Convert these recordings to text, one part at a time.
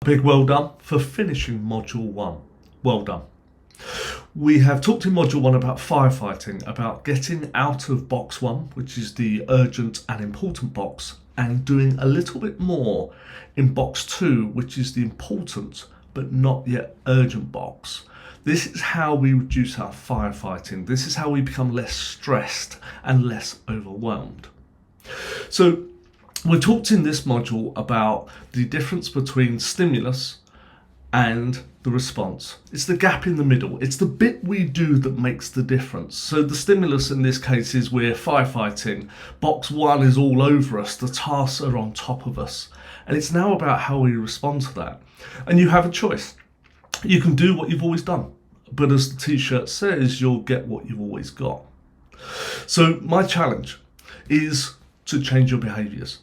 Big well done for finishing Module 1. Well done. We have talked in Module 1 about firefighting, about getting out of box 1, which is the urgent and important box, and doing a little bit more in box 2, which is the important but not yet urgent box. This is how we reduce our firefighting. This is how we become less stressed and less overwhelmed. So we talked in this module about the difference between stimulus and the response. It's the gap in the middle. It's the bit we do that makes the difference. So the stimulus in this case is we're firefighting. Box 1 is all over us. The tasks are on top of us. And it's now about how we respond to that. And you have a choice. You can do what you've always done. But as the t-shirt says, you'll get what you've always got. So my challenge is to change your behaviours.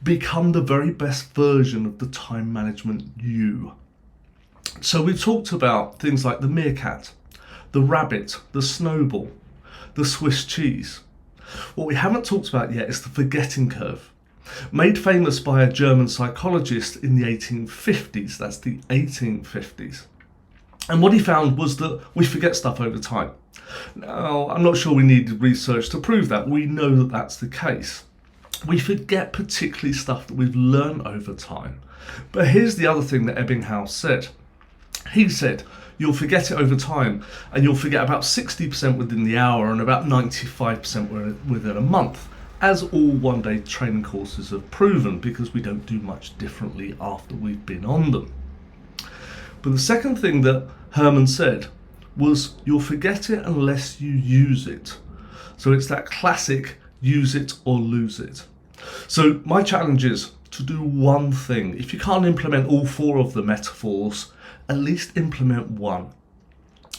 Become the very best version of the time management you. So we've talked about things like the meerkat, the rabbit, the snowball, the Swiss cheese. What we haven't talked about yet is the forgetting curve. Made famous by a German psychologist in the 1850s, that's the 1850s. And what he found was that we forget stuff over time. Now, I'm not sure we needed research to prove that. We know that that's the case. We forget particularly stuff that we've learned over time. But here's the other thing that Ebbinghaus said. He said, you'll forget it over time, and you'll forget about 60% within the hour and about 95% within a month, as all one-day training courses have proven, because we don't do much differently after we've been on them. But the second thing that Herman said was, you'll forget it unless you use it. So it's that classic use it or lose it. So my challenge is to do one thing. If you can't implement all 4 of the metaphors, at least implement one.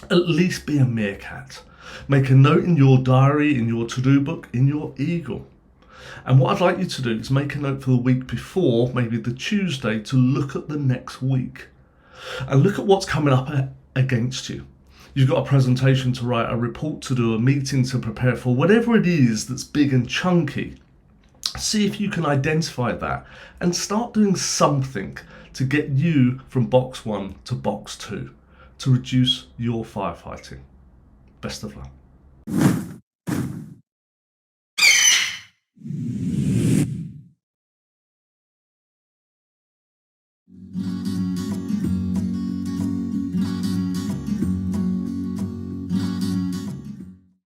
At least be a meerkat. Make a note in your diary, in your to-do book, in your eagle. And what I'd like you to do is make a note for the week before, maybe the Tuesday, to look at the next week. And look at what's coming up against you. You've got a presentation to write, a report to do, a meeting to prepare for, whatever it is that's big and chunky. See if you can identify that and start doing something to get you from box 1 to box 2 to reduce your firefighting. Best of luck.